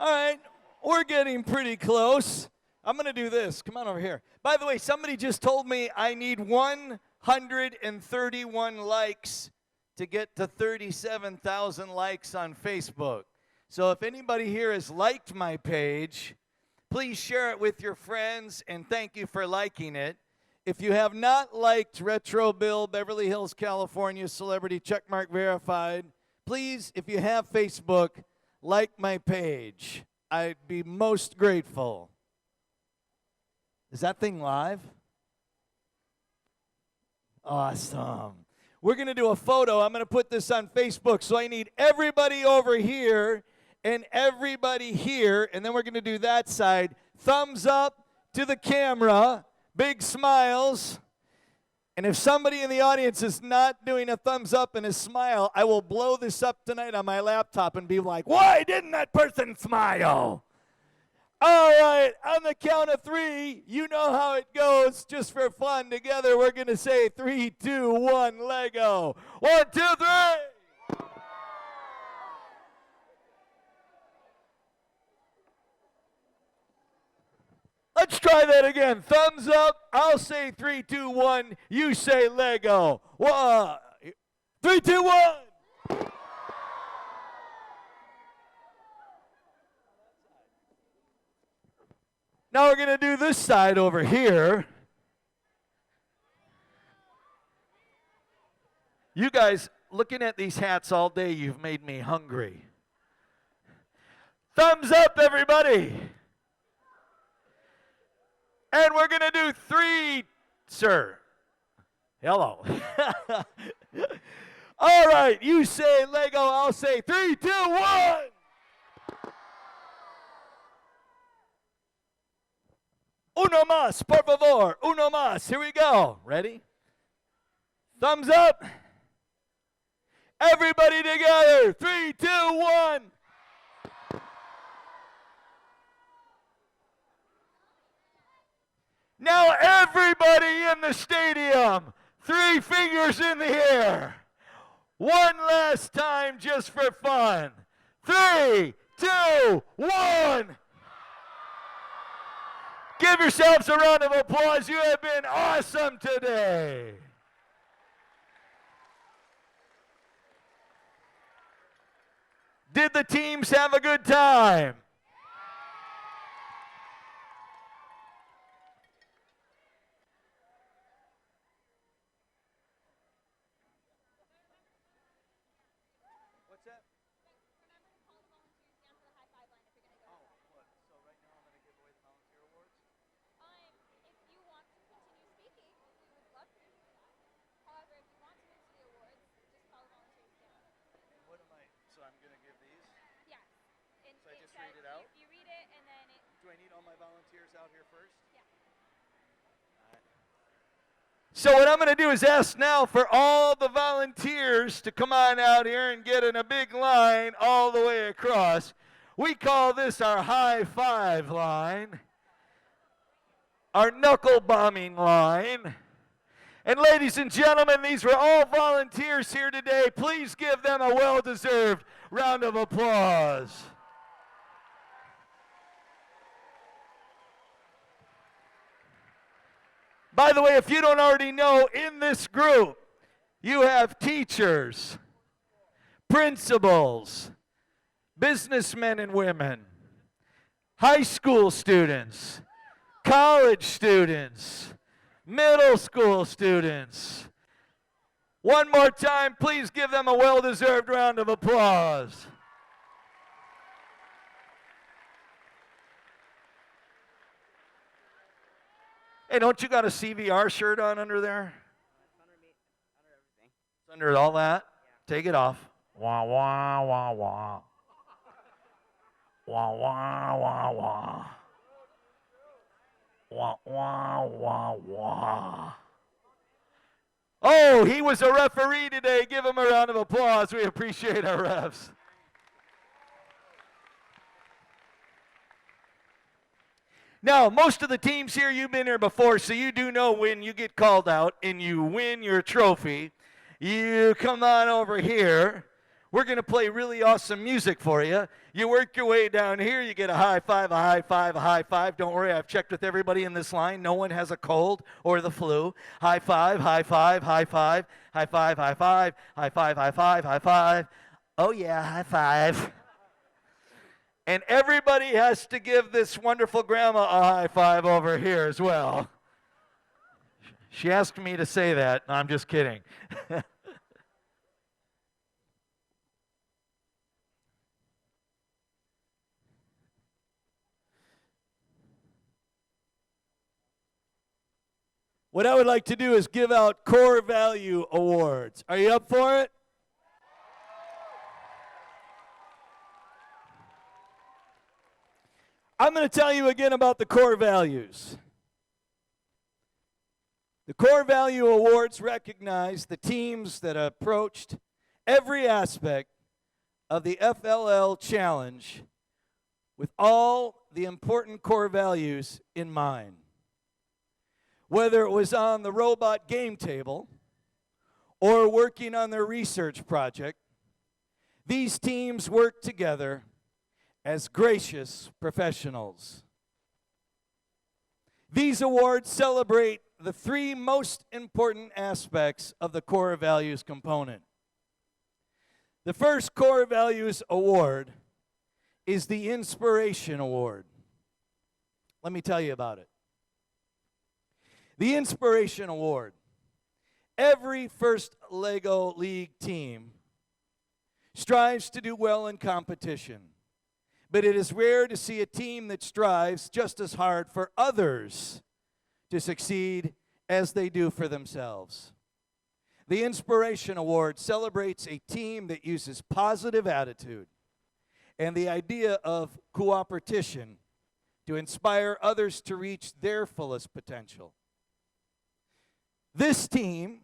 All right, we're getting pretty close. I'm going to do this. Come on over here. By the way, somebody just told me I need 131 likes to get to 37,000 likes on Facebook. So if anybody here has liked my page, please share it with your friends, and thank you for liking it. If you have not liked Retro Bill, Beverly Hills, California, Celebrity Checkmark Verified, please, if you have Facebook, like my page. I'd be most grateful. Is that thing live? Awesome. We're going to do a photo. I'm going to put this on Facebook, so I need everybody over here and everybody here, and then we're going to do that side. Thumbs up to the camera, big smiles. And if somebody in the audience is not doing a thumbs up and a smile, I will blow this up tonight on my laptop and be like, why didn't that person smile? All right, on the count of three, you know how it goes. Just for fun, together, we're going to say 3, 2, 1, Lego. 1, 2, 3. Let's try that again. Thumbs up. I'll say 3, 2, 1. You say Lego. 1, 3, 2, 1. Now we're going to do this side over here. You guys, looking at these hats all day, you've made me hungry. Thumbs up, everybody. And we're going to do 3, sir. Hello. All right, you say Lego, I'll say 3, 2, 1. Uno más, por favor. Uno más. Here we go. Ready? Thumbs up. Everybody together. 3, 2, 1. Now everybody in the stadium, 3 fingers in the air. One last time just for fun. 3, 2, 1. Give yourselves a round of applause. You have been awesome today. Did the teams have a good time? So what I'm going to do is ask now for all the volunteers to come on out here and get in a big line all the way across. We call this our high five line, our knuckle bombing line. And ladies and gentlemen, these were all volunteers here today. Please give them a well-deserved round of applause. By the way, if you don't already know, in this group, you have teachers, principals, businessmen and women, high school students, college students, middle school students. One more time, please give them a well-deserved round of applause. Hey, don't you got a CVR shirt on under there? It's under me, under everything. It's under all that? Yeah. Take it off. Wah, wah, wah, wah. Wah, wah, wah, wah. Wah, wah, wah, wah. Oh, he was a referee today. Give him a round of applause. We appreciate our refs. Now, most of the teams here, you've been here before, so you do know when you get called out and you win your trophy, you come on over here. We're going to play really awesome music for you. You work your way down here, you get a high five, a high five, a high five. Don't worry, I've checked with everybody in this line. No one has a cold or the flu. High five, high five, high five, high five, high five, high five, high five, high five. Oh yeah, high five. And everybody has to give this wonderful grandma a high five over here as well. She asked me to say that. No, I'm just kidding. What I would like to do is give out core value awards. Are you up for it? I'm going to tell you again about the core values. The core value awards recognize the teams that approached every aspect of the FLL challenge with all the important core values in mind. Whether it was on the robot game table or working on their research project, these teams worked together as gracious professionals. These awards celebrate the three most important aspects of the core values component. The first core values award is the Inspiration Award. Let me tell you about it. The Inspiration Award. Every first Lego League team strives to do well in competition, but it is rare to see a team that strives just as hard for others to succeed as they do for themselves. The Inspiration Award celebrates a team that uses positive attitude and the idea of cooperation to inspire others to reach their fullest potential. This team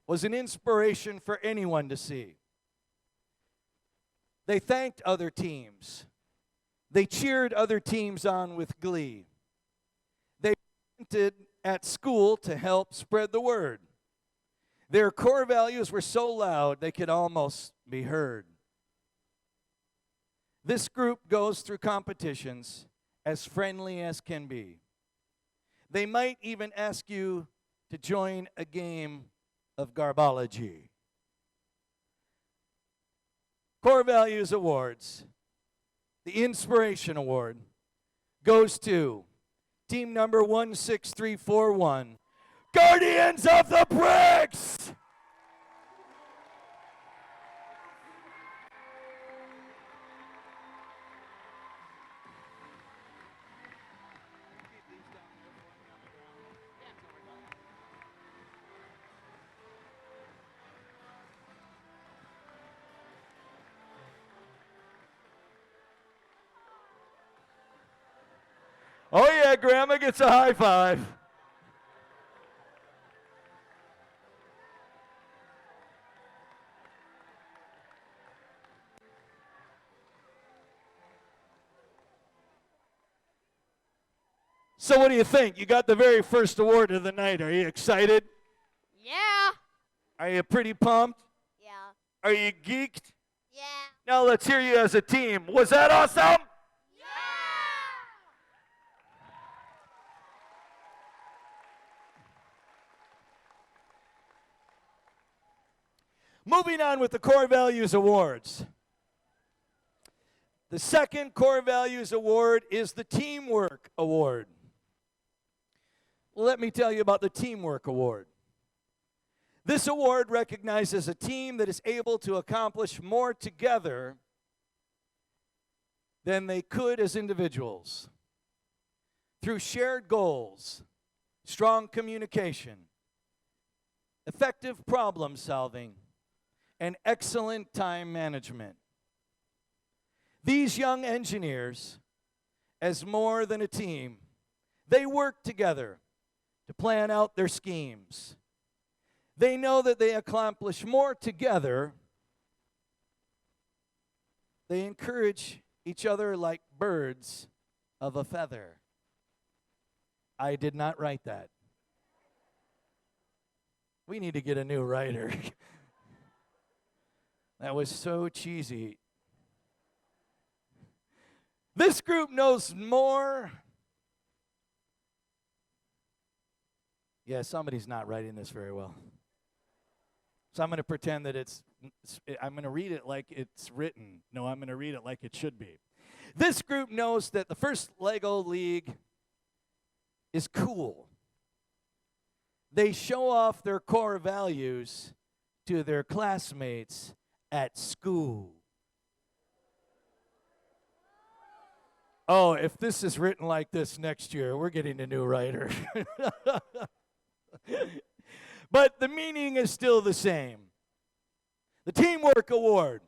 was an inspiration for anyone to see. They thanked other teams. They cheered other teams on with glee. They presented at school to help spread the word. Their core values were so loud they could almost be heard. This group goes through competitions as friendly as can be. They might even ask you to join a game of garbology. Core Values Awards. The Inspiration Award goes to team number 16341, Guardians of the Bricks! Oh yeah, Grandma gets a high five. So what do you think? You got the very first award of the night. Are you excited? Yeah. Are you pretty pumped? Yeah. Are you geeked? Yeah. Now let's hear you as a team. Was that awesome? Moving on with the Core Values Awards. The second Core Values Award is the Teamwork Award. Let me tell you about the Teamwork Award. This award recognizes a team that is able to accomplish more together than they could as individuals. Through shared goals, strong communication, effective problem solving, and excellent time management. These young engineers, as more than a team, they work together to plan out their schemes. They know that they accomplish more together. They encourage each other like birds of a feather. I did not write that. We need to get a new writer. That was so cheesy. This group knows more. Yeah, somebody's not writing this very well. So I'm going to pretend that I'm going to read it like it's written. No, I'm going to read it like it should be. This group knows that the first Lego League is cool. They show off their core values to their classmates at school. Oh, if this is written like this next year, we're getting a new writer. But the meaning is still the same. The Teamwork Award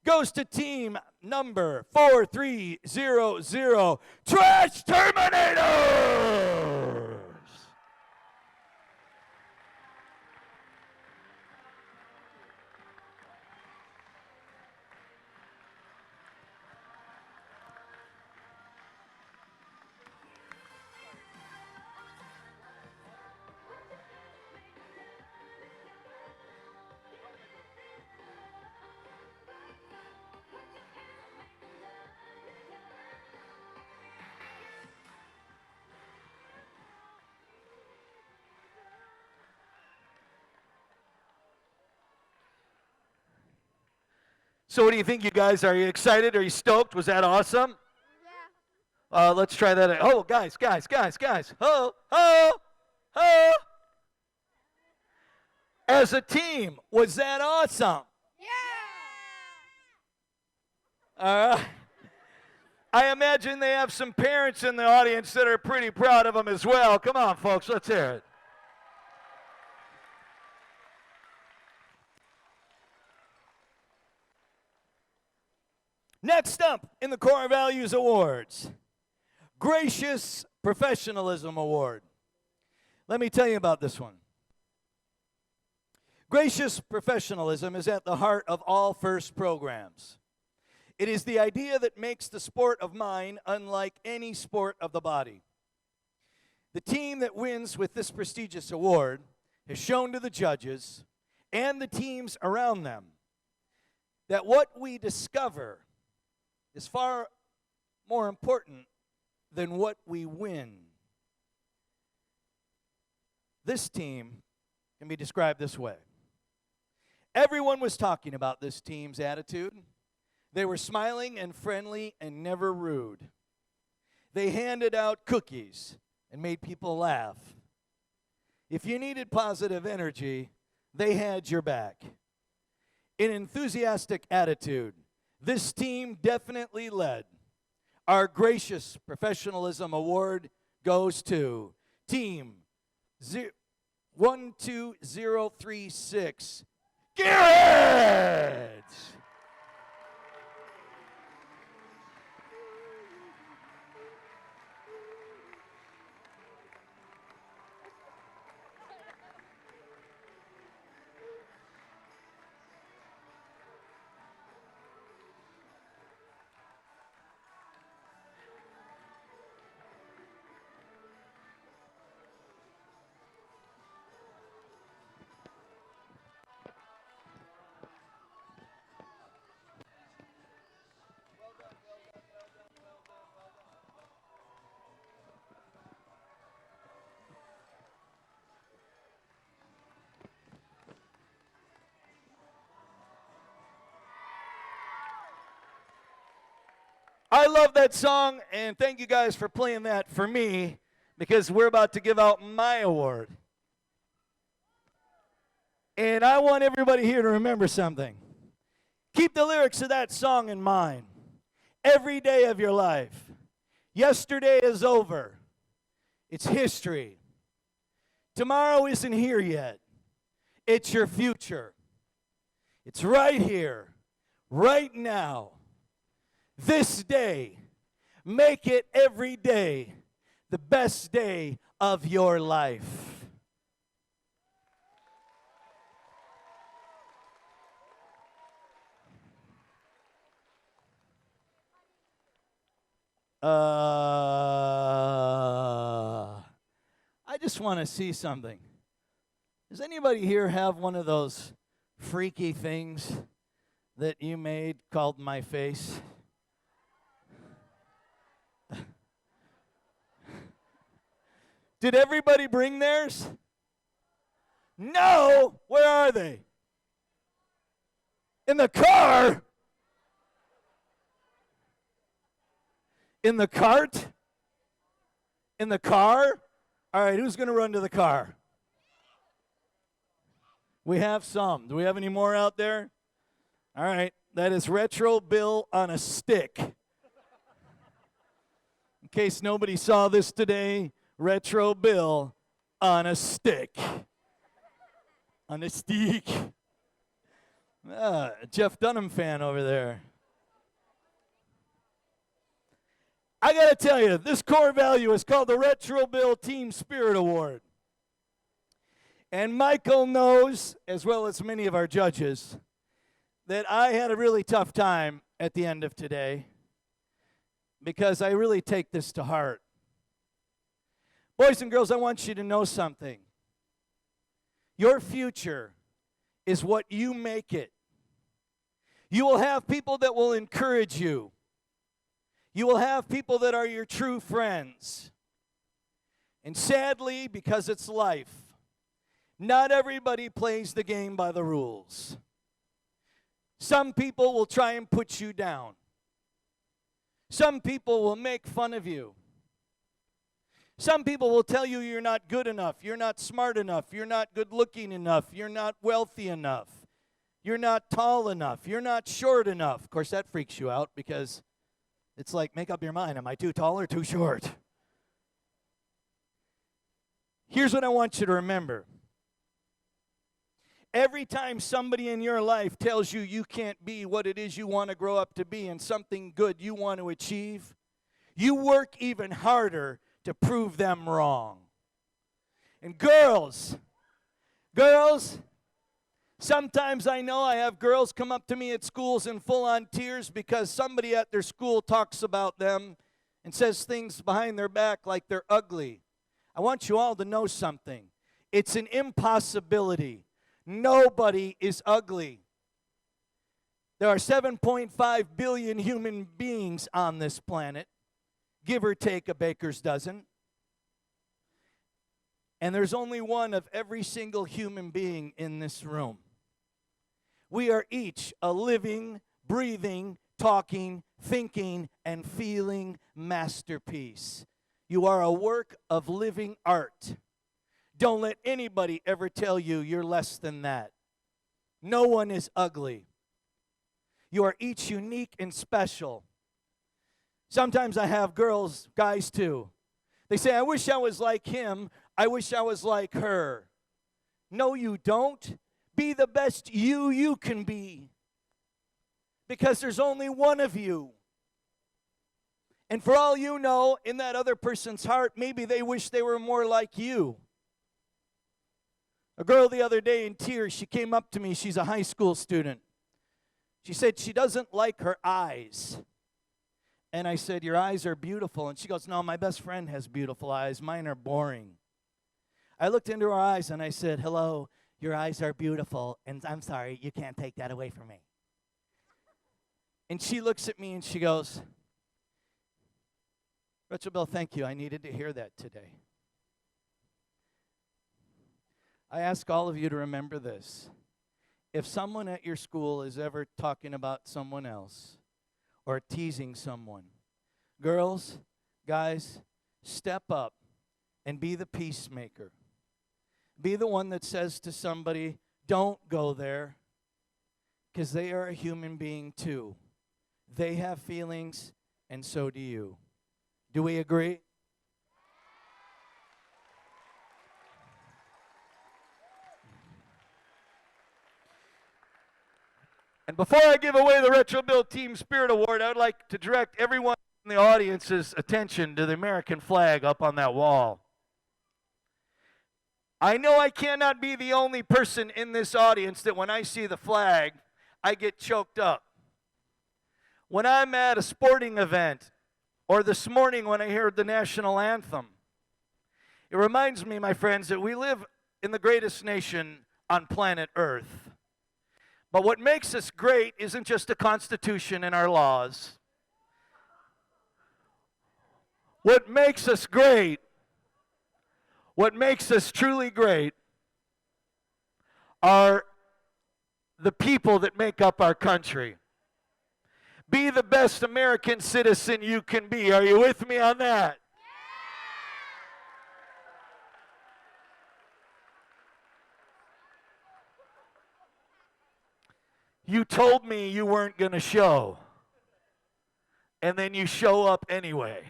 goes to team number 4300, Trash Terminators! So what do you think, you guys? Are you excited? Are you stoked? Was that awesome? Yeah. Let's try that. Oh, guys. Ho, ho, ho. As a team, was that awesome? Yeah. I imagine they have some parents in the audience that are pretty proud of them as well. Come on, folks. Let's hear it. Next up in the Core Values Awards, Gracious Professionalism Award. Let me tell you about this one. Gracious professionalism is at the heart of all FIRST programs. It is the idea that makes the sport of mind unlike any sport of the body. The team that wins with this prestigious award has shown to the judges and the teams around them that what we discover is far more important than what we win. This team can be described this way. Everyone was talking about this team's attitude. They were smiling and friendly and never rude. They handed out cookies and made people laugh. If you needed positive energy, they had your back. An enthusiastic attitude. This team definitely led. Our Gracious Professionalism Award goes to Team 12036, Garrett! I love that song, and thank you guys for playing that for me, because we're about to give out my award. And I want everybody here to remember something. Keep the lyrics of that song in mind every day of your life. Yesterday is over. It's history. Tomorrow isn't here yet. It's your future. It's right here, right now. This day, make it every day the best day of your life. I just want to see something. Does anybody here have one of those freaky things that you made called my face? Did everybody bring theirs? No! Where are they? In the car? In the cart? In the car? All right, who's going to run to the car? We have some. Do we have any more out there? All right, that is Retro Bill on a stick. In case nobody saw this today, Retro Bill on a stick. On a stick. Jeff Dunham fan over there. I got to tell you, this core value is called the Retro Bill Team Spirit Award. And Michael knows, as well as many of our judges, that I had a really tough time at the end of today because I really take this to heart. Boys and girls, I want you to know something. Your future is what you make it. You will have people that will encourage you. You will have people that are your true friends. And sadly, because it's life, not everybody plays the game by the rules. Some people will try and put you down. Some people will make fun of you. Some people will tell you you're not good enough, you're not smart enough, you're not good looking enough, you're not wealthy enough, you're not tall enough, you're not short enough. Of course, that freaks you out because it's like, make up your mind. Am I too tall or too short? Here's what I want you to remember. Every time somebody in your life tells you you can't be what it is you want to grow up to be and something good you want to achieve, you work even harder to prove them wrong. And girls, sometimes I know I have girls come up to me at schools in full-on tears because somebody at their school talks about them and says things behind their back like they're ugly. I want you all to know something. It's an impossibility. Nobody is ugly. There are 7.5 billion human beings on this planet, give or take a baker's dozen. And there's only one of every single human being in this room. We are each a living, breathing, talking, thinking, and feeling masterpiece. You are a work of living art. Don't let anybody ever tell you you're less than that. No one is ugly. You are each unique and special. Sometimes I have girls, guys too. They say, I wish I was like him. I wish I was like her. No, you don't. Be the best you can be. Because there's only one of you. And for all you know, in that other person's heart, maybe they wish they were more like you. A girl the other day in tears, she came up to me. She's a high school student. She said she doesn't like her eyes. And I said, your eyes are beautiful. And she goes, no, my best friend has beautiful eyes. Mine are boring. I looked into her eyes and I said, hello, your eyes are beautiful. And I'm sorry, you can't take that away from me. And she looks at me and she goes, Rachel Bell, thank you. I needed to hear that today. I ask all of you to remember this. If someone at your school is ever talking about someone else or teasing someone, girls, guys, step up and be the peacemaker. Be the one that says to somebody, don't go there, because they are a human being too. They have feelings, and so do you. Do we agree? And before I give away the Retro Bill Team Spirit Award, I would like to direct everyone in the audience's attention to the American flag up on that wall. I know I cannot be the only person in this audience that when I see the flag, I get choked up. When I'm at a sporting event, or this morning when I heard the national anthem, it reminds me, my friends, that we live in the greatest nation on planet Earth. But what makes us great isn't just the Constitution and our laws. What makes us great, what makes us truly great, are the people that make up our country. Be the best American citizen you can be. Are you with me on that? You told me you weren't going to show, and then you show up anyway.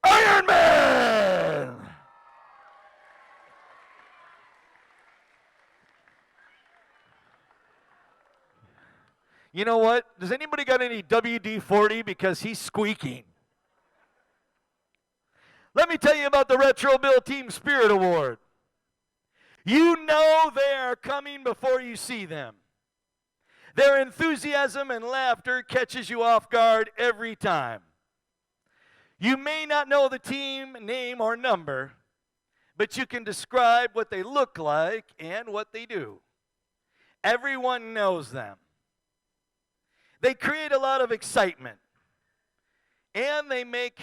Iron Man! You know what? Does anybody got any WD-40? Because he's squeaking. Let me tell you about the Retro Bill Team Spirit Award. You know they are coming before you see them. Their enthusiasm and laughter catches you off guard every time. You may not know the team name or number, but you can describe what they look like and what they do. Everyone knows them. They create a lot of excitement, and they make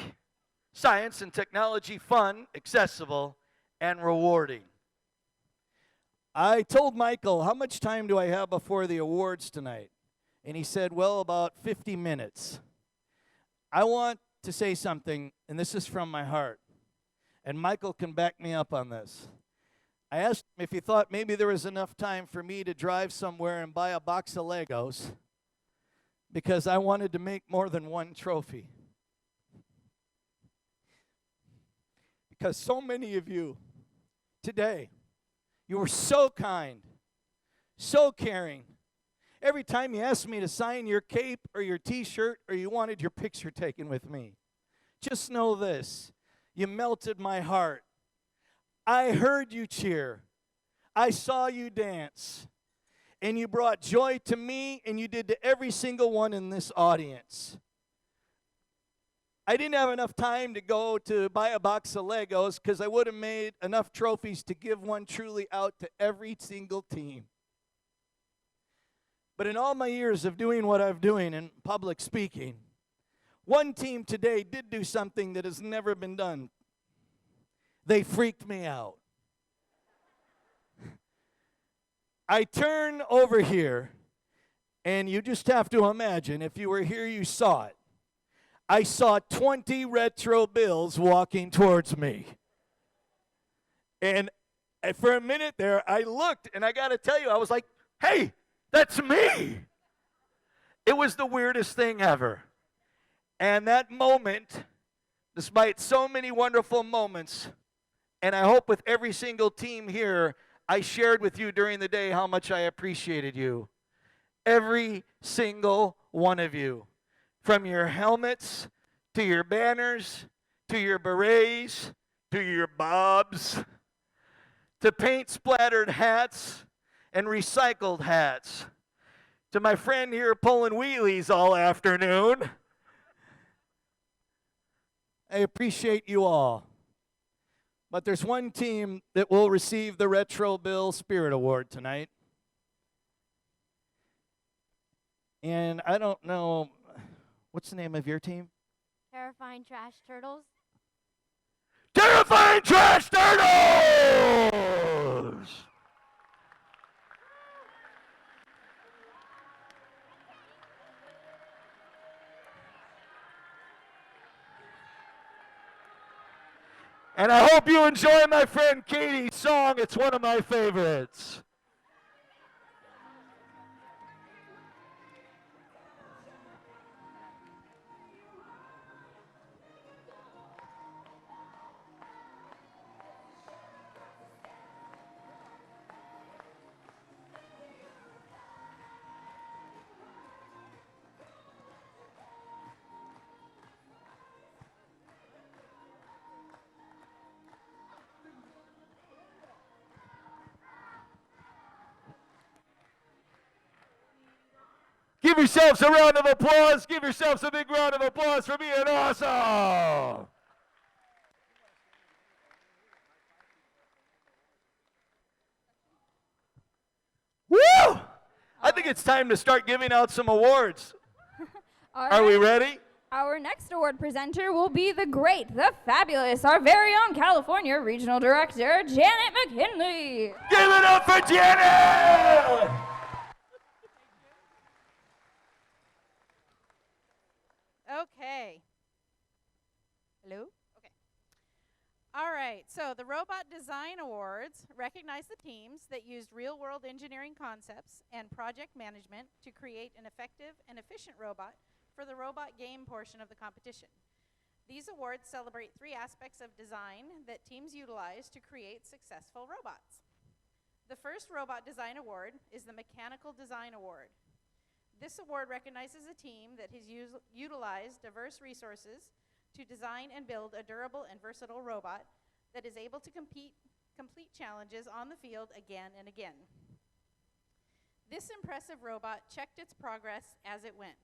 science and technology fun, accessible, and rewarding. I told Michael, how much time do I have before the awards tonight? And he said, well, about 50 minutes. I want to say something, and this is from my heart. And Michael can back me up on this. I asked him if he thought maybe there was enough time for me to drive somewhere and buy a box of Legos, because I wanted to make more than one trophy. Because so many of you today, you were so kind, so caring. Every time you asked me to sign your cape or your t-shirt or you wanted your picture taken with me, just know this, you melted my heart. I heard you cheer. I saw you dance. And you brought joy to me, and you did to every single one in this audience. I didn't have enough time to go to buy a box of Legos because I would have made enough trophies to give one truly out to every single team. But in all my years of doing what I'm doing in public speaking, one team today did do something that has never been done. They freaked me out. I turn over here, and you just have to imagine, if you were here, you saw it. I saw 20 retro bills walking towards me. And for a minute there, I looked, and I got to tell you, I was like, hey, that's me. It was the weirdest thing ever. And that moment, despite so many wonderful moments, and I hope with every single team here, I shared with you during the day how much I appreciated you. Every single one of you. From your helmets, to your banners, to your berets, to your bobs, to paint-splattered hats and recycled hats, to my friend here pulling wheelies all afternoon. I appreciate you all. But there's one team that will receive the Retro Bill Spirit Award tonight. And I don't know, what's the name of your team? Terrifying Trash Turtles. Terrifying Trash Turtles! And I hope you enjoy my friend Katie's song. It's one of my favorites. yourselves a round of applause. Give yourselves a big round of applause for being awesome. Woo! I think it's time to start giving out some awards. Are we ready? Our next award presenter will be the great, the fabulous, our very own California Regional Director, Janet McKinley. Give it up for Janet! Okay. Hello? Okay. All right, so the Robot Design Awards recognize the teams that used real-world engineering concepts and project management to create an effective and efficient robot for the robot game portion of the competition. These awards celebrate 3 aspects of design that teams utilize to create successful robots. The first Robot Design Award is the Mechanical Design Award. This award recognizes a team that has utilized diverse resources to design and build a durable and versatile robot that is able to complete challenges on the field again and again. This impressive robot checked its progress as it went,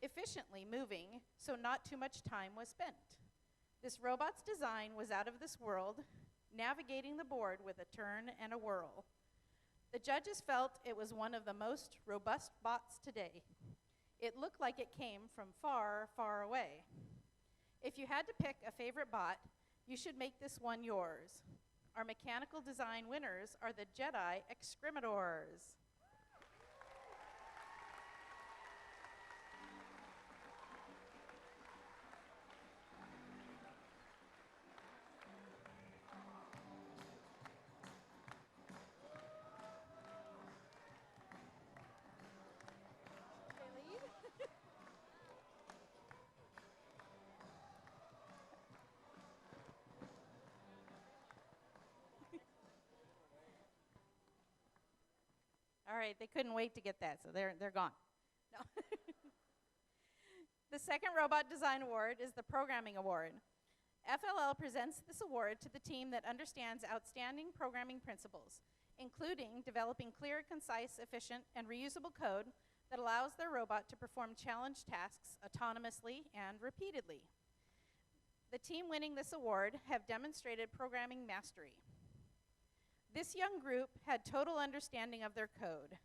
efficiently moving so not too much time was spent. This robot's design was out of this world, navigating the board with a turn and a whirl. The judges felt it was one of the most robust bots today. It looked like it came from far, far away. If you had to pick a favorite bot, you should make this one yours. Our mechanical design winners are the Jedi Excremators. All right, they couldn't wait to get that, so they're gone. No. The second Robot Design Award is the Programming Award. FLL presents this award to the team that understands outstanding programming principles, including developing clear, concise, efficient, and reusable code that allows their robot to perform challenge tasks autonomously and repeatedly. The team winning this award have demonstrated programming mastery. This young group had total understanding of their code.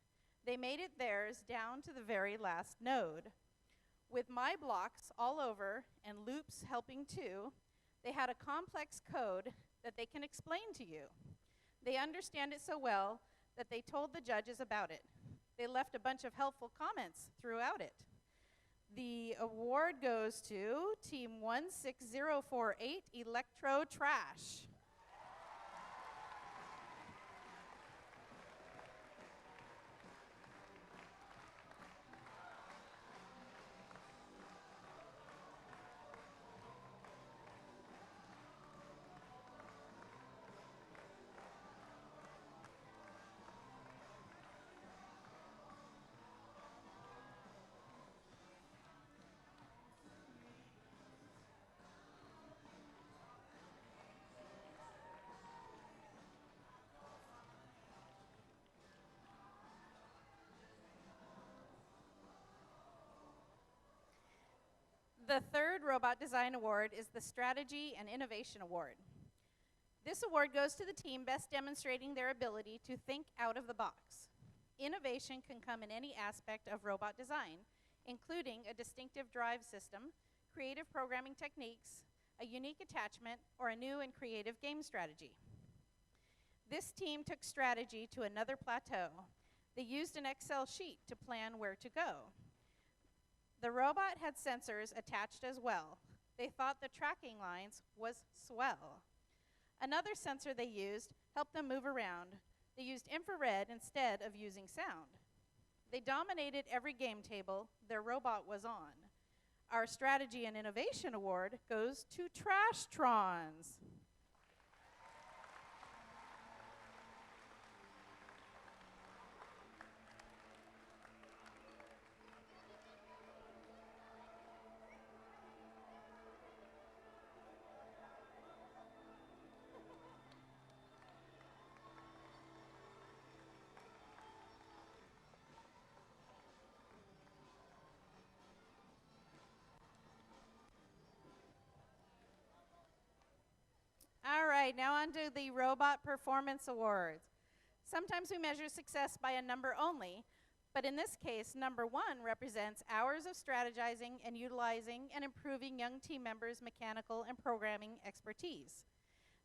They made it theirs down to the very last node. With my blocks all over and loops helping too, they had a complex code that they can explain to you. They understand it so well that they told the judges about it. They left a bunch of helpful comments throughout it. The award goes to Team 16048 Electro Trash. The third Robot Design Award is the Strategy and Innovation Award. This award goes to the team best demonstrating their ability to think out of the box. Innovation can come in any aspect of robot design, including a distinctive drive system, creative programming techniques, a unique attachment, or a new and creative game strategy. This team took strategy to another plateau. They used an Excel sheet to plan where to go. The robot had sensors attached as well. They thought the tracking lines was swell. Another sensor they used helped them move around. They used infrared instead of using sound. They dominated every game table their robot was on. Our Strategy and Innovation Award goes to Trashtrons. right, now on to the Robot Performance Awards. Sometimes we measure success by a number only, but in this case, number 1 represents hours of strategizing and utilizing and improving young team members' mechanical and programming expertise.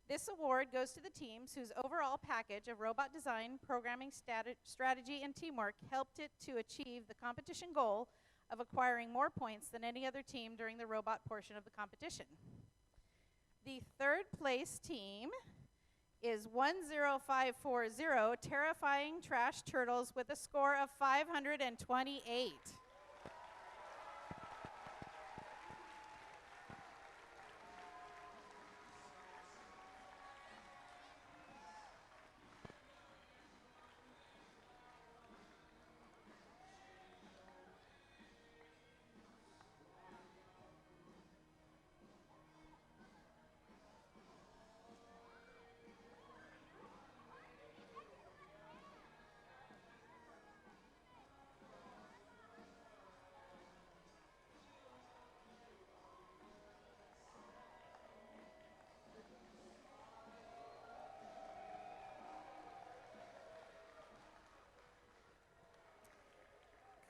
This award goes to the teams whose overall package of robot design, programming, strategy, and teamwork helped it to achieve the competition goal of acquiring more points than any other team during the robot portion of the competition. The third place team is 10540, Terrifying Trash Turtles, with a score of 528.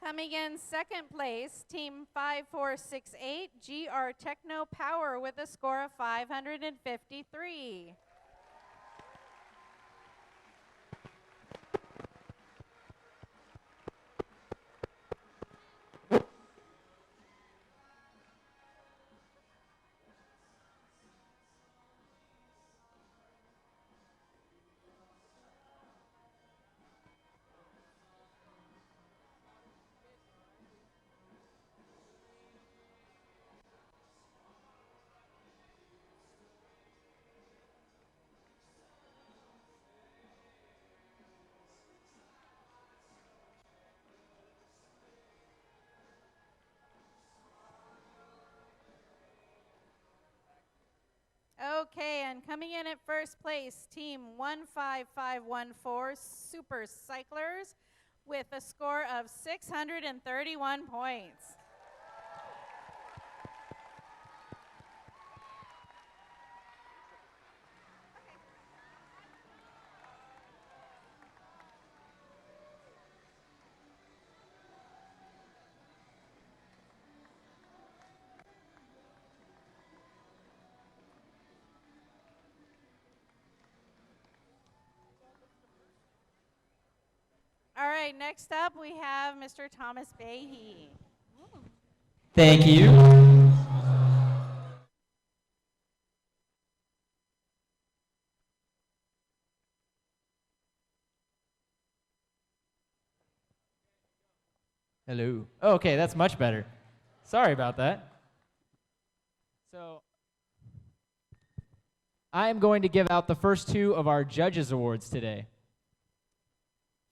Coming in second place, Team 5468, GR Techno Power, with a score of 553. Okay, and coming in at first place, Team 15514, Super Cyclers, with a score of 631 points. All right, next up we have Mr. Thomas Behe. Thank you. Hello. Okay, that's much better. Sorry about that. So, I am going to give out the first two of our Judges Awards today.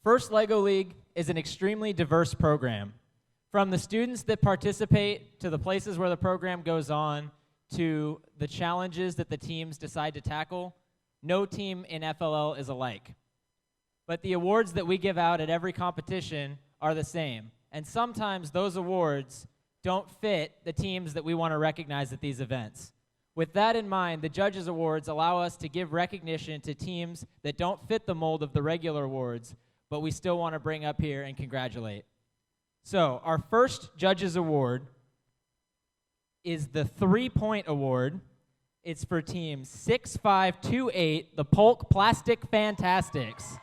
First LEGO League is an extremely diverse program. From the students that participate, to the places where the program goes on, to the challenges that the teams decide to tackle, no team in FLL is alike. But the awards that we give out at every competition are the same. And sometimes those awards don't fit the teams that we want to recognize at these events. With that in mind, the Judges Awards allow us to give recognition to teams that don't fit the mold of the regular awards, but we still want to bring up here and congratulate. So, our first Judges Award is the 3-point award. It's for Team 6528, the Polk Plastic Fantastics.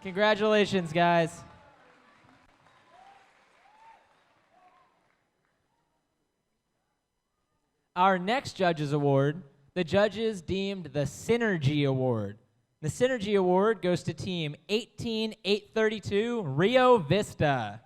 Congratulations, guys. Our next Judges Award, the judges deemed the Synergy Award. The Synergy Award goes to Team 18832, Rio Vista.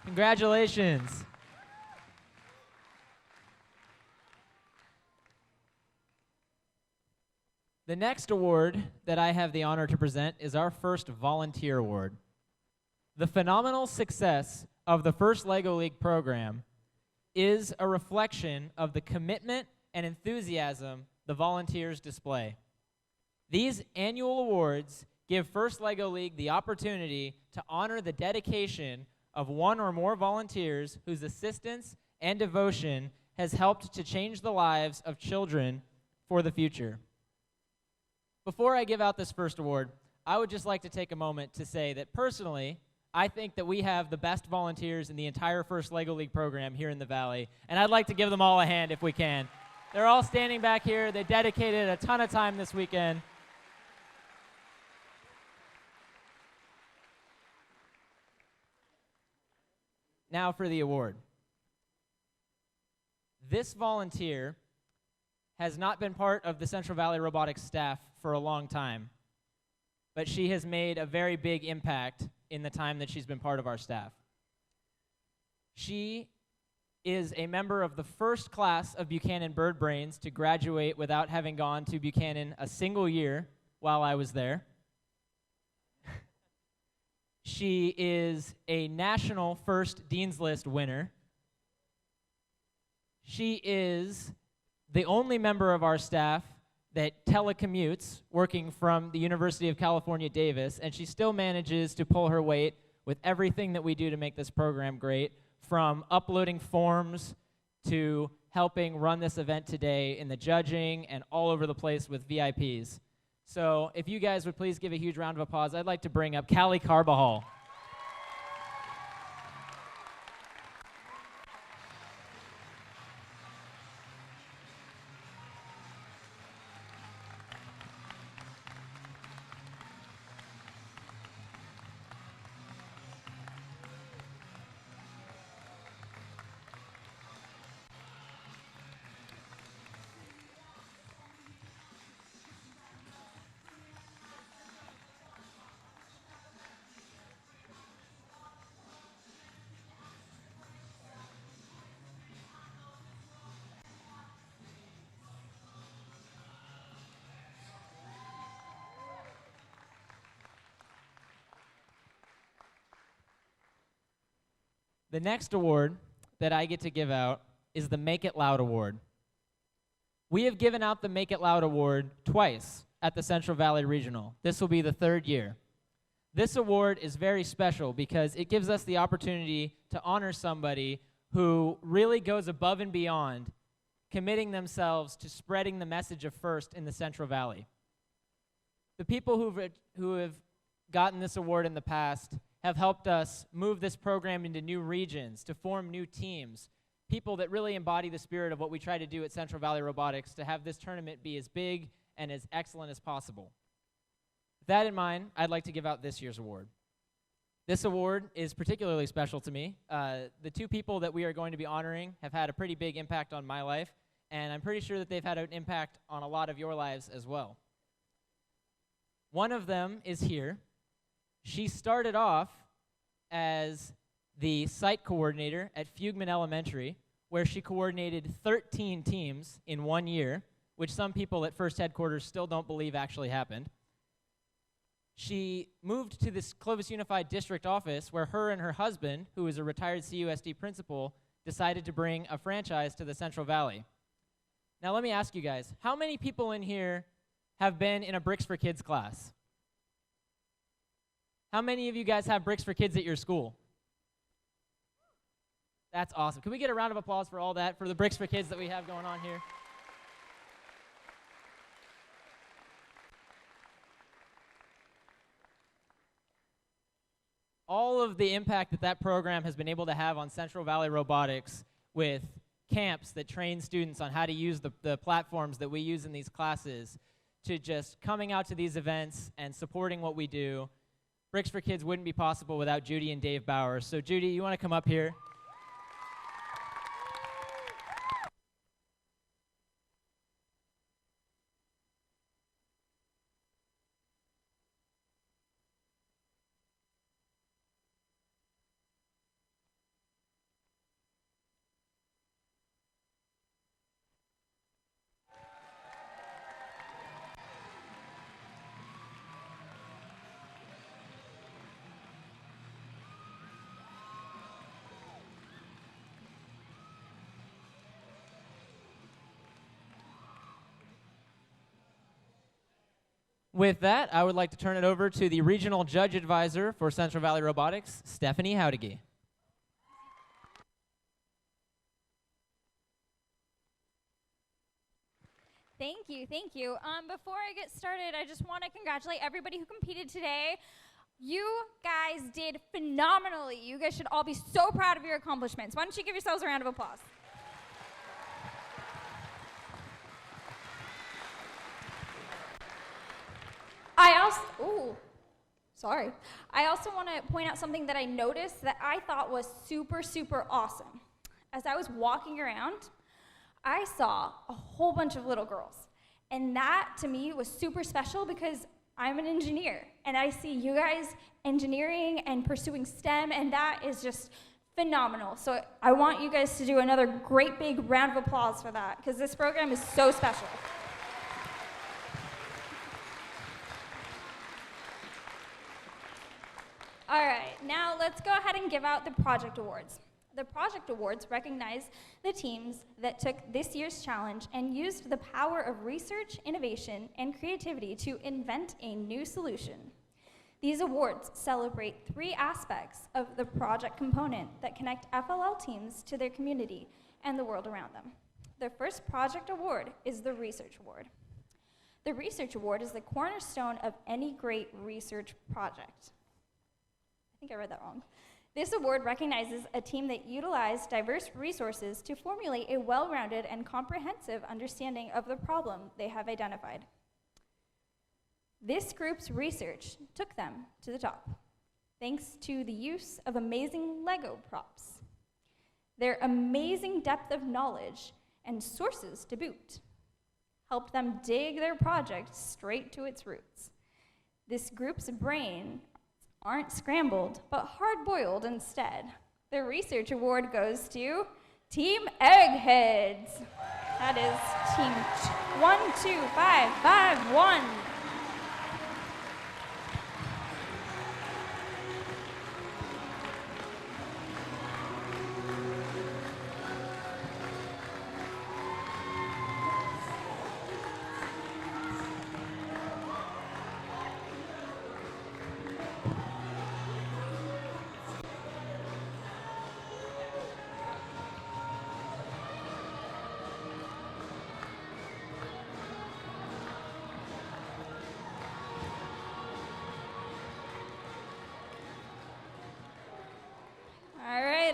Congratulations. The next award that I have the honor to present is our first volunteer award. The phenomenal success of the first LEGO League program is a reflection of the commitment and enthusiasm the volunteers display. These annual awards give First LEGO League the opportunity to honor the dedication of one or more volunteers whose assistance and devotion has helped to change the lives of children for the future. Before I give out this first award, I would just like to take a moment to say that personally, I think that we have the best volunteers in the entire First LEGO League program here in the Valley, and I'd like to give them all a hand if we can. They're all standing back here. They dedicated a ton of time this weekend. Now for the award. This volunteer has not been part of the Central Valley Robotics staff for a long time, but she has made a very big impact in the time that she's been part of our staff. She is a member of the first class of Buchanan Bird Brains to graduate without having gone to Buchanan a single year while I was there. She is a national first Dean's List winner. She is the only member of our staff that telecommutes working from the University of California, Davis, and she still manages to pull her weight with everything that we do to make this program great, from uploading forms to helping run this event today in the judging and all over the place with VIPs. So if you guys would please give a huge round of applause, I'd like to bring up Callie Carbajal. The next award that I get to give out is the Make It Loud Award. We have given out the Make It Loud Award twice at the Central Valley Regional. This will be the third year. This award is very special because it gives us the opportunity to honor somebody who really goes above and beyond, committing themselves to spreading the message of FIRST in the Central Valley. The people who have gotten this award in the past have helped us move this program into new regions, to form new teams, people that really embody the spirit of what we try to do at Central Valley Robotics to have this tournament be as big and as excellent as possible. With that in mind, I'd like to give out this year's award. This award is particularly special to me. The two people that we are going to be honoring have had a pretty big impact on my life, and I'm pretty sure that they've had an impact on a lot of your lives as well. One of them is here. She started off as the site coordinator at Fugman Elementary, where she coordinated 13 teams in 1 year, which some people at First Headquarters still don't believe actually happened. she moved to this Clovis Unified District office where her and her husband, who is a retired CUSD principal, decided to bring a franchise to the Central Valley. Now let me ask you guys, how many people in here have been in a Bricks for Kids class? How many of you guys have Bricks for Kids at your school? That's awesome. Can we get a round of applause for all that, for the Bricks for Kids that we have going on here? All of the impact that that program has been able to have on Central Valley Robotics with camps that train students on how to use the platforms that we use in these classes, to just coming out to these events and supporting what we do. Bricks for Kids wouldn't be possible without Judy and Dave Bowers. So Judy, you want to come up here? With that, I would like to turn it over to the Regional Judge Advisor for Central Valley Robotics, Stephanie Howdigi. Thank you, thank you. Before I get started, I just want to congratulate everybody who competed today. You guys did phenomenally. You guys should all be so proud of your accomplishments. Why don't you give yourselves a round of applause? I also want to point out something that I noticed that I thought was super, super awesome. As I was walking around, I saw a whole bunch of little girls. And that, to me, was super special because I'm an engineer. And I see you guys engineering and pursuing STEM, and that is just phenomenal. So I want you guys to do another great big round of applause for that, because this program is so special. All right, now let's go ahead and give out the project awards. The project awards recognize the teams that took this year's challenge and used the power of research, innovation, and creativity to invent a new solution. These awards celebrate 3 aspects of the project component that connect FLL teams to their community and the world around them. The first project award is the Research Award. The Research Award is the cornerstone of any great research project. I think I read that wrong. This award recognizes a team that utilized diverse resources to formulate a well-rounded and comprehensive understanding of the problem they have identified. This group's research took them to the top, thanks to the use of amazing Lego props. Their amazing depth of knowledge and sources to boot helped them dig their project straight to its roots. This group's brain aren't scrambled, but hard-boiled instead. The Research Award goes to Team Eggheads. That is Team 12551.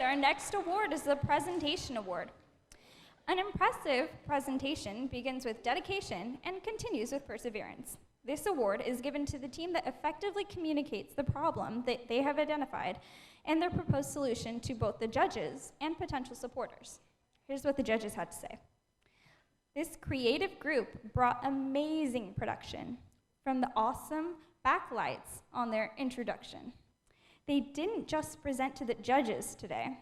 Our next award is the Presentation Award. An impressive presentation begins with dedication and continues with perseverance. This award is given to the team that effectively communicates the problem that they have identified and their proposed solution to both the judges and potential supporters. Here's what the judges had to say. This creative group brought amazing production, from the awesome backlights on their introduction. They didn't just present to the judges today.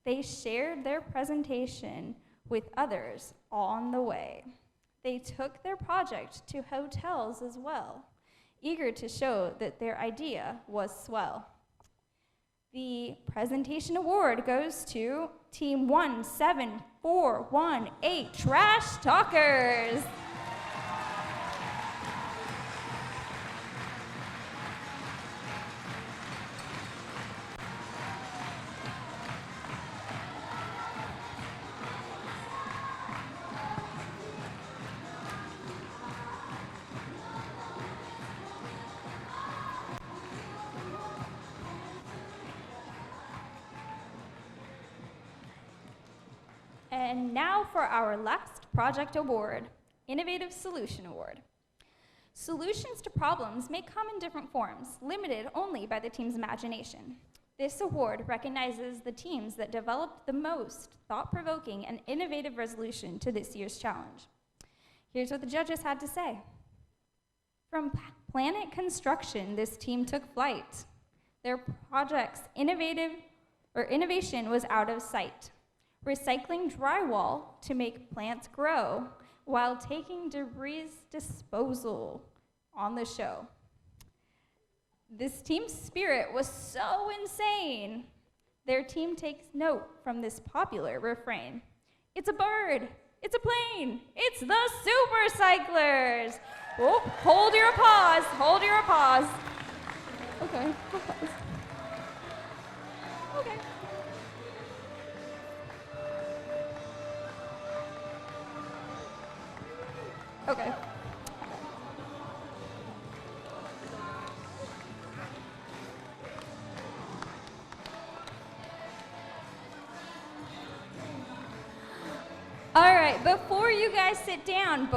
They shared their presentation with others on the way. They took their project to hotels as well. eager to show that their idea was swell. The presentation award goes to Team 17418 Trash Talkers. And now for our last project award, Innovative Solution Award. Solutions to problems may come in different forms, limited only by the team's imagination. This award recognizes the teams that developed the most thought-provoking and innovative resolution to this year's challenge. Here's what the judges had to say. From Planet Construction, this team took flight. Their project's innovation was out of sight. Recycling drywall to make plants grow while taking debris disposal on the show. This team's spirit was so insane. Their team takes note from this popular refrain. It's a bird, it's a plane, it's the Super Cyclers. Oh, hold your applause, hold your applause. Okay, applause. Okay. Okay. All right, before you guys sit down,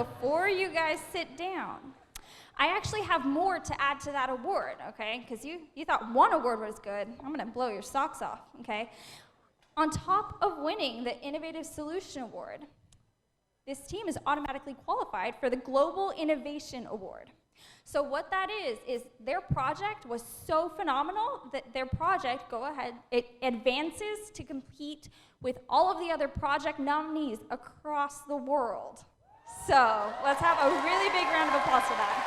I actually have more to add to that award, okay? Because you thought one award was good. I'm gonna blow your socks off, okay? On top of winning the Innovative Solution Award, this team is automatically qualified for the Global Innovation Award. So what that is their project was so phenomenal that their project, it advances to compete with all of the other project nominees across the world. So let's have a really big round of applause for that.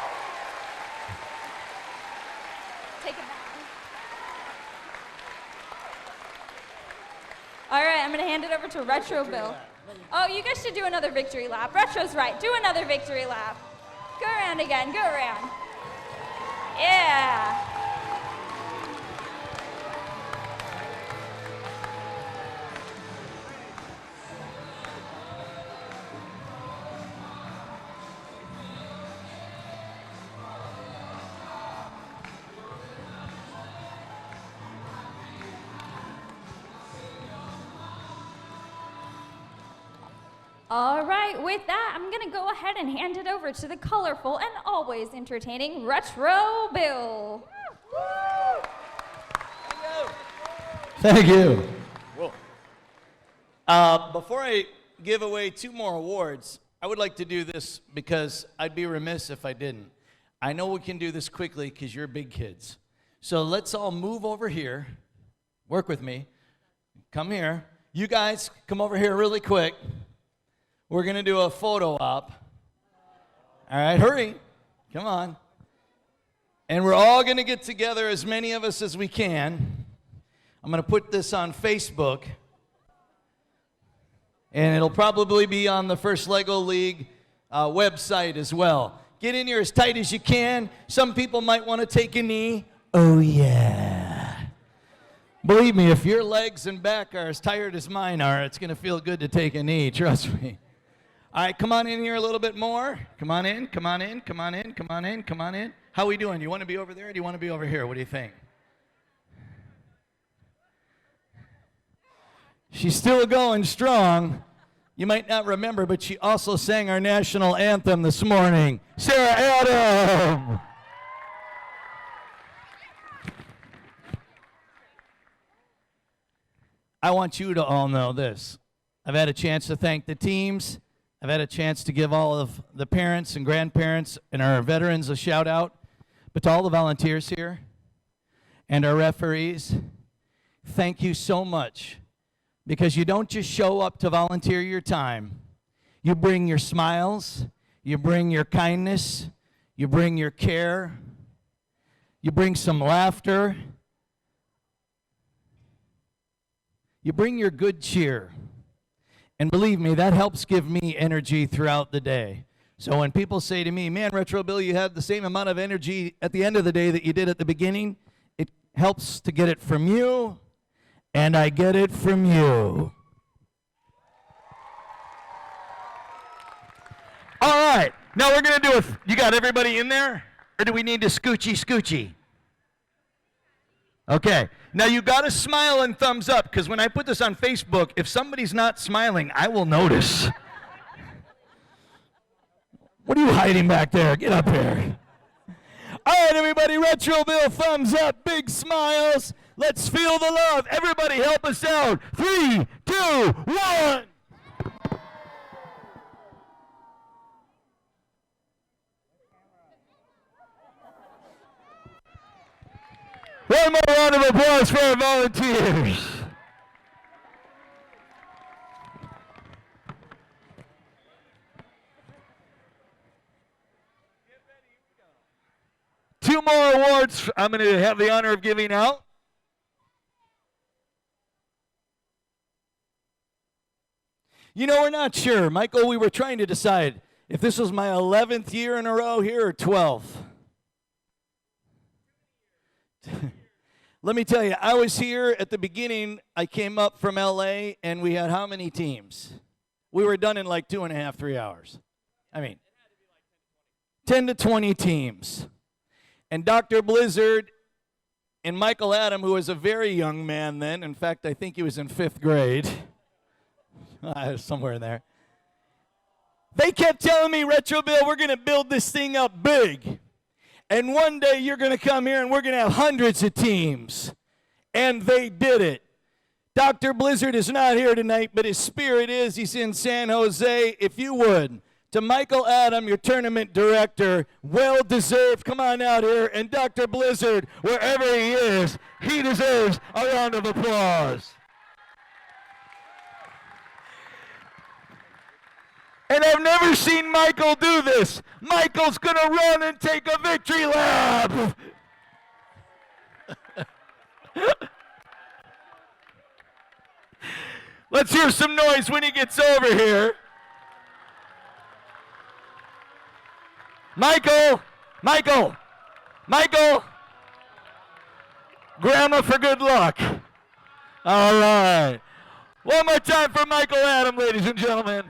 Take it back. All right, I'm gonna hand it over to Retro Bill. Oh, you guys should do another victory lap. Retro's right, do another victory lap. Go around again, go around. Yeah. All right, with that, I'm gonna go ahead and hand it over to the colorful and always entertaining Retro Bill. Thank you. Before I give away 2 more awards, I would like to do this because I'd be remiss if I didn't. I know we can do this quickly because you're big kids. So let's all move over here. Work with me. Come here. You guys, come over here really quick. We're going to do a photo op. All right, hurry. Come on. And we're all going to get together, as many of us as we can. I'm going to put this on Facebook. And it'll probably be on the First Lego League website as well. Get in here as tight as you can. Some people might want to take a knee. Oh, yeah. Believe me, if your legs and back are as tired as mine are, it's going to feel good to take a knee. Trust me. All right, come on in here a little bit more. Come on in, come on in, come on in, come on in, come on in. How are we doing? You want to be over there or do you want to be over here? What do you think? She's still going strong. You might not remember, but she also sang our national anthem this morning. Sarah Adam! I want you to all know this. I've had a chance to thank the teams. I've had a chance to give all of the parents and grandparents and our veterans a shout out. But to all the volunteers here and our referees, thank you so much. Because you don't just show up to volunteer your time. You bring your smiles, you bring your kindness, you bring your care, You bring some laughter. You bring your good cheer. And believe me, that helps give me energy throughout the day. So when people say to me, man, Retro Bill, you had the same amount of energy at the end of the day that you did at the beginning, it helps to get it from you, and I get it from you. All right, now we're going to do you got everybody in there? Or do we need to scoochie? Okay, now you got to smile and thumbs up, because when I put this on Facebook, if somebody's not smiling, I will notice. What are you hiding back there? Get up here. All right, everybody, Retro Bill, thumbs up, big smiles. Let's feel the love. Everybody help us out. 3, 2, 1. One more round of applause for our volunteers. Two more awards I'm going to have the honor of giving out. You know, we're not sure. Michael, we were trying to decide if this was my 11th year in a row here or 12th. Let me tell you, I was here at the beginning. I came up from LA, and we had how many teams? We were done in like 2.5, 3 hours. I mean, 10 to 20 teams. And Dr. Blizzard and Michael Adam, who was a very young man then, in fact, I think he was in 5th grade, somewhere in there, they kept telling me, Retro Bill, we're going to build this thing up big. And one day you're going to come here and we're going to have hundreds of teams. And they did it. Dr. Blizzard is not here tonight, but his spirit is. He's in San Jose. If you would, to Michael Adam, your tournament director, well-deserved. Come on out here. And Dr. Blizzard, wherever he is, he deserves a round of applause. And I've never seen Michael do this. Michael's going to run and take a victory lap. Let's hear some noise when he gets over here. Michael. Grandma for good luck. All right. One more time for Michael Adam, ladies and gentlemen.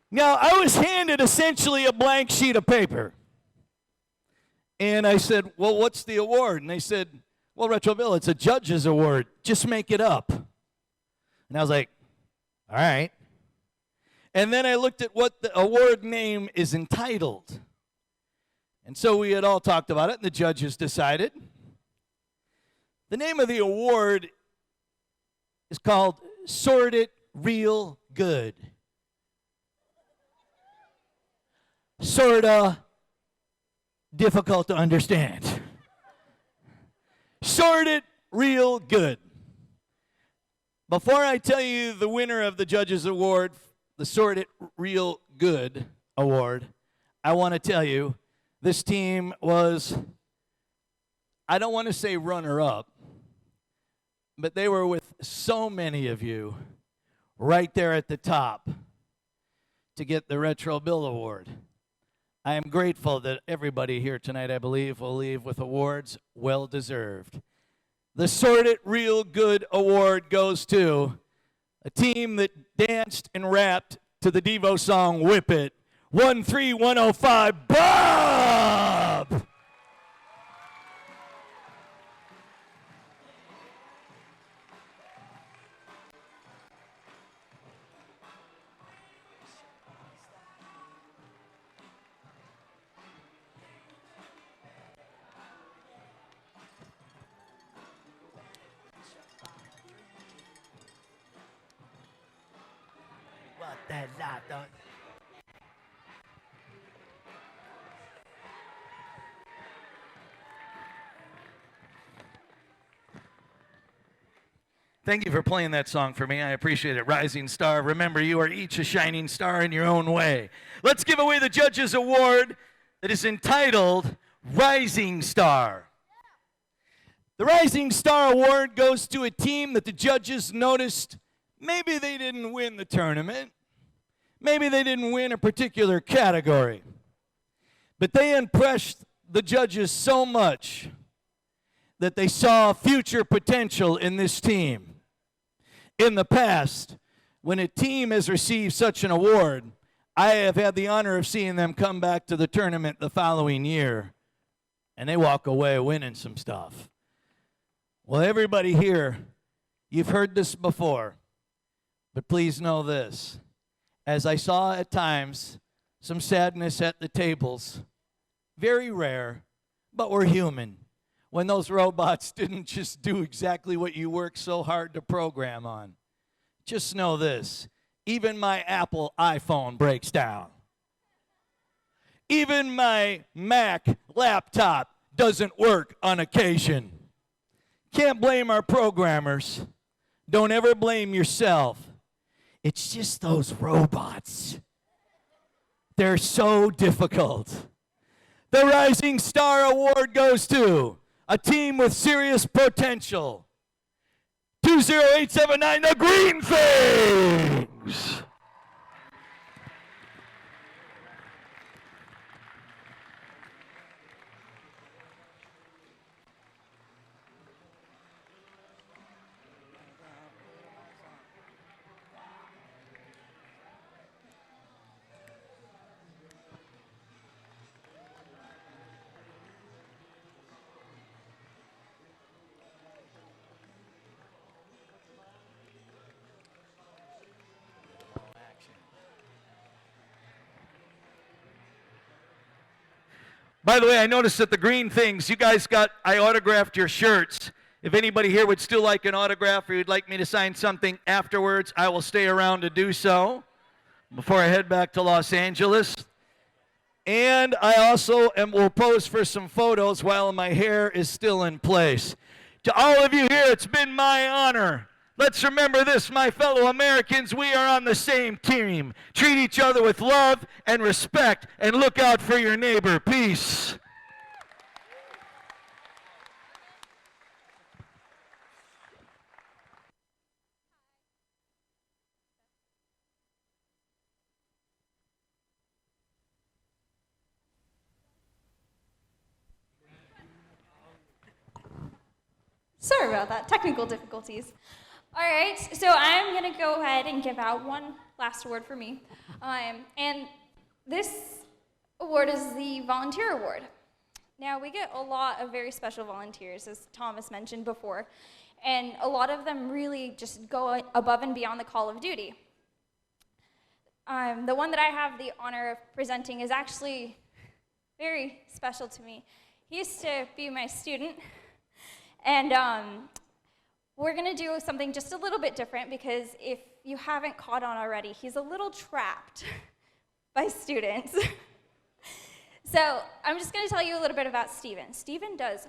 Now, I was handed essentially a blank sheet of paper. And I said, well, what's the award? And they said, well, Retro Bill, it's a judge's award. Just make it up. And I was like, all right. And then I looked at what the award name is entitled. And so we had all talked about it, and the judges decided. The name of the award is called Sort It Real Good. Sorta difficult to understand. Sort it real good. Before I tell you the winner of the Judges Award, the Sort It Real Good Award, I want to tell you this team was, I don't want to say runner-up, but they were with so many of you right there at the top to get the Retro Bill Award. I am grateful that everybody here tonight, I believe, will leave with awards well-deserved. The Sort It Real Good Award goes to a team that danced and rapped to the Devo song, Whip It. 13105, Bob! Thank you for playing that song for me. I appreciate it. Rising Star. Remember, you are each a shining star in your own way. Let's give away the Judges Award that is entitled Rising Star. The Rising Star Award goes to a team that the judges noticed maybe they didn't win the tournament. Maybe they didn't win a particular category. But they impressed the judges so much that they saw future potential in this team. In the past, when a team has received such an award, I have had the honor of seeing them come back to the tournament the following year, and they walk away winning some stuff. Well, everybody here, you've heard this before, but please know this. As I saw at times some sadness at the tables, very rare, but we're human. When those robots didn't just do exactly what you worked so hard to program on. Just know this, even my Apple iPhone breaks down. Even my Mac laptop doesn't work on occasion. Can't blame our programmers. Don't ever blame yourself. It's just those robots. They're so difficult. The Rising Star Award goes to a team with serious potential. 20879, the Green Things. By the way, I noticed that the Green Things, you guys I autographed your shirts. If anybody here would still like an autograph or you'd like me to sign something afterwards, I will stay around to do so before I head back to Los Angeles. And I also will pose for some photos while my hair is still in place. To all of you here, it's been my honor. Let's remember this, my fellow Americans, we are on the same team. Treat each other with love and respect and look out for your neighbor. Peace. Sorry about that, technical difficulties. All right, so I'm going to go ahead and give out one last award for me. And this award is the Volunteer Award. Now, we get a lot of very special volunteers, as Thomas mentioned before, and a lot of them really just go above and beyond the call of duty. The one that I have the honor of presenting is actually very special to me. He used to be my student, and we're going to do something just a little bit different because if you haven't caught on already, he's a little trapped by students. So I'm just going to tell you a little bit about Steven. Steven does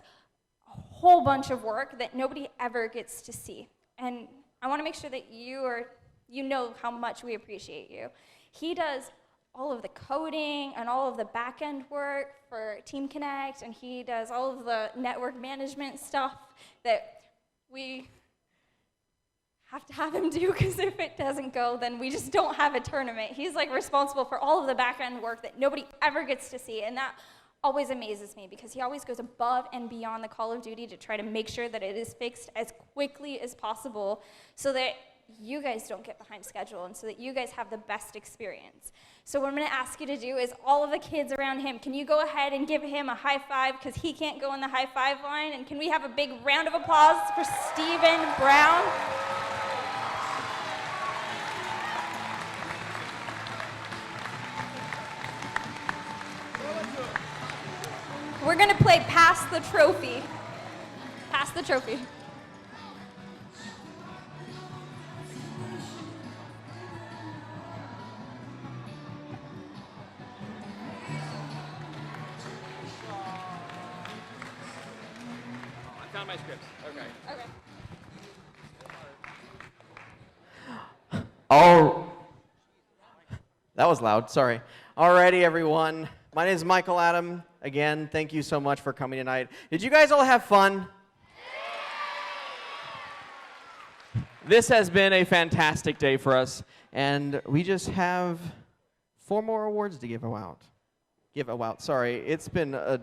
a whole bunch of work that nobody ever gets to see. And I want to make sure that you know how much we appreciate you. He does all of the coding and all of the back-end work for Team Connect, and he does all of the network management stuff that we have to have him do, because if it doesn't go, then we just don't have a tournament. He's like responsible for all of the back-end work that nobody ever gets to see, and that always amazes me because he always goes above and beyond the call of duty to try to make sure that it is fixed as quickly as possible so that you guys don't get behind schedule and so that you guys have the best experience. So what I'm going to ask you to do is all of the kids around him, can you go ahead and give him a high five because he can't go in the high five line? And can we have a big round of applause for Steven Brown? We're going to play Pass the Trophy. Pass the trophy. I found my scripts. Okay. Okay. Oh, that was loud, sorry. Alrighty, everyone. My name is Michael Adam. Again, thank you so much for coming tonight. Did you guys all have fun? This has been a fantastic day for us, and we just have 4 more awards to give out. Sorry, it's been a...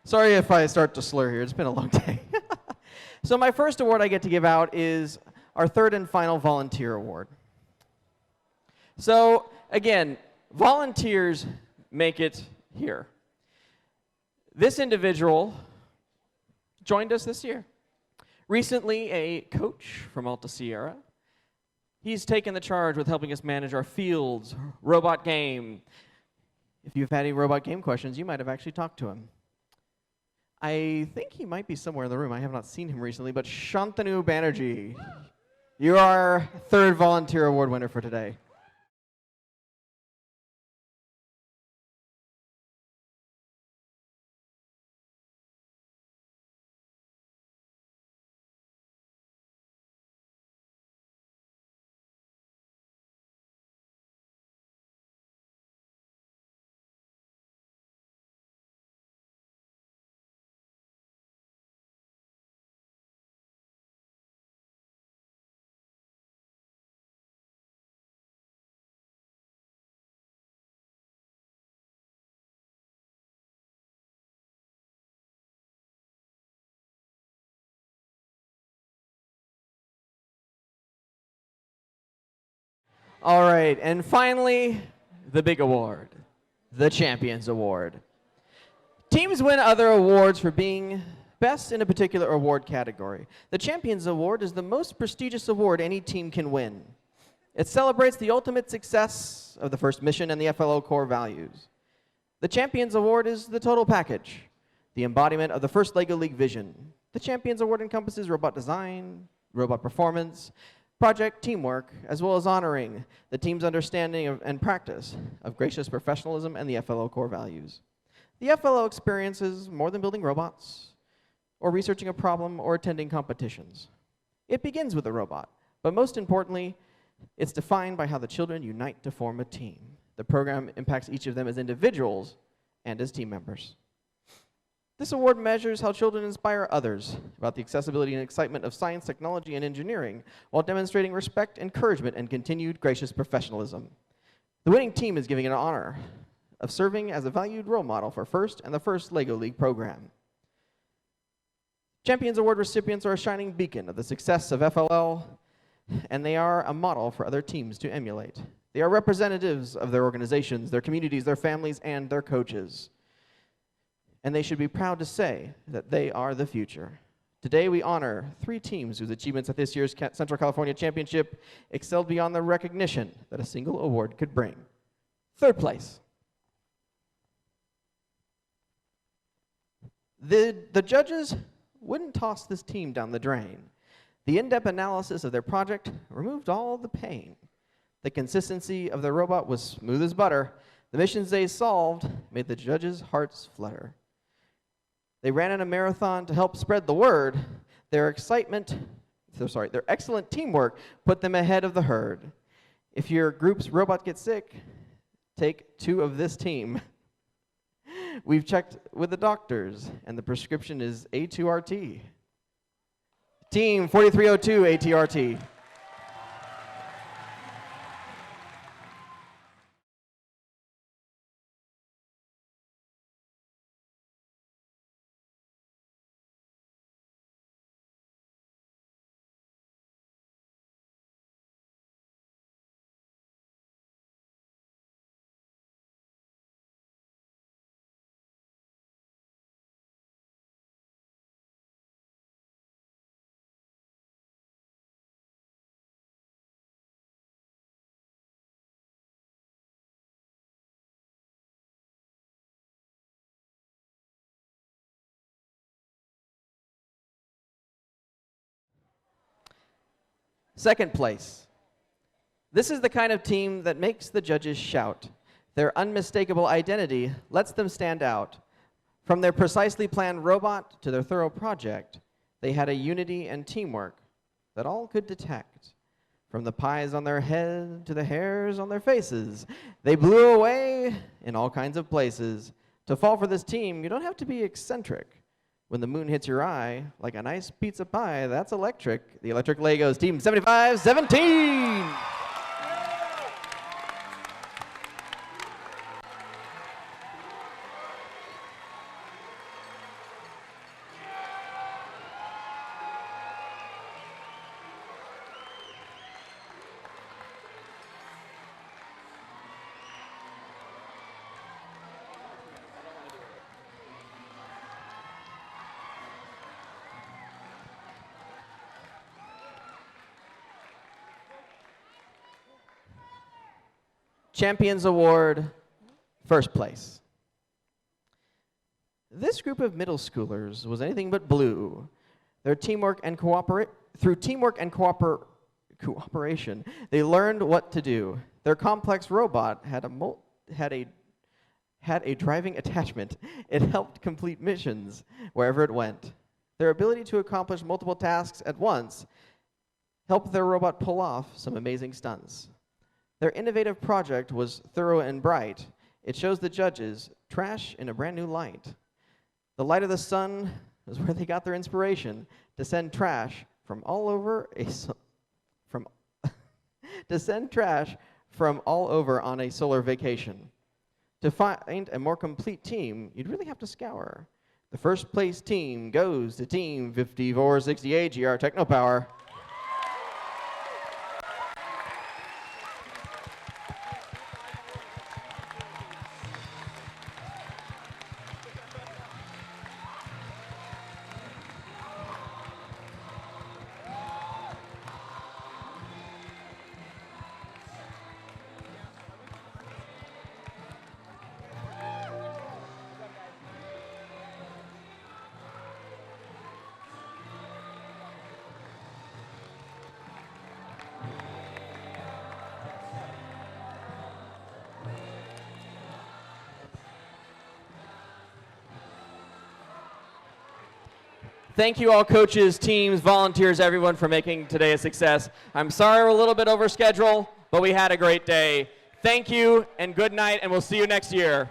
Sorry if I start to slur here. It's been a long day. So my first award I get to give out is our 3rd and final volunteer award. So, again, volunteers make it here. This individual joined us this year. Recently, a coach from Alta Sierra. He's taken the charge with helping us manage our fields, robot game. If you've had any robot game questions, you might have actually talked to him. I think he might be somewhere in the room. I have not seen him recently, but Shantanu Banerjee, you are our 3rd volunteer award winner for today. All right, and finally, the big award, the Champions Award. Teams win other awards for being best in a particular award category. The Champions Award is the most prestigious award any team can win. It celebrates the ultimate success of the first mission and the FLO core values. The Champions Award is the total package, the embodiment of the first LEGO League vision. The Champions Award encompasses robot design, robot performance, project teamwork, as well as honoring the team's understanding of, and practice of gracious professionalism and the FLO core values. The FLO experience is more than building robots, or researching a problem, or attending competitions. It begins with a robot, but most importantly, it's defined by how the children unite to form a team. The program impacts each of them as individuals and as team members. This award measures how children inspire others about the accessibility and excitement of science, technology, and engineering, while demonstrating respect, encouragement, and continued gracious professionalism. The winning team is given an honor of serving as a valued role model for FIRST and the first LEGO League program. Champions Award recipients are a shining beacon of the success of FLL, and they are a model for other teams to emulate. They are representatives of their organizations, their communities, their families, and their coaches. And they should be proud to say that they are the future. Today we honor 3 teams whose achievements at this year's Central California Championship excelled beyond the recognition that a single award could bring. 3rd place. The judges wouldn't toss this team down the drain. The in-depth analysis of their project removed all the pain. The consistency of their robot was smooth as butter. The missions they solved made the judges' hearts flutter. They ran in a marathon to help spread the word. Their excellent teamwork put them ahead of the herd. If your group's robot gets sick, take 2 of this team. We've checked with the doctors, and the prescription is A2RT. Team 4302 ATRT. Second place. This is the kind of team that makes the judges shout. Their unmistakable identity lets them stand out. From their precisely planned robot to their thorough project, they had a unity and teamwork that all could detect. From the pies on their head to the hairs on their faces, they blew away in all kinds of places. To fall for this team, you don't have to be eccentric. When the moon hits your eye, like a nice pizza pie, that's electric. The Electric Legos, Team 75-17. Champions Award, first place. This group of middle schoolers was anything but blue. Through teamwork and cooperation, they learned what to do. Their complex robot had a driving attachment. It helped complete missions wherever it went. Their ability to accomplish multiple tasks at once helped their robot pull off some amazing stunts. Their innovative project was thorough and bright. It shows the judges trash in a brand new light. The light of the sun is where they got their inspiration to send trash from all over on a solar vacation. To find a more complete team, you'd really have to scour. The first place team goes to Team 5468 GR Technopower. Thank you all coaches, teams, volunteers, everyone for making today a success. I'm sorry we're a little bit over schedule, but we had a great day. Thank you and good night, and we'll see you next year.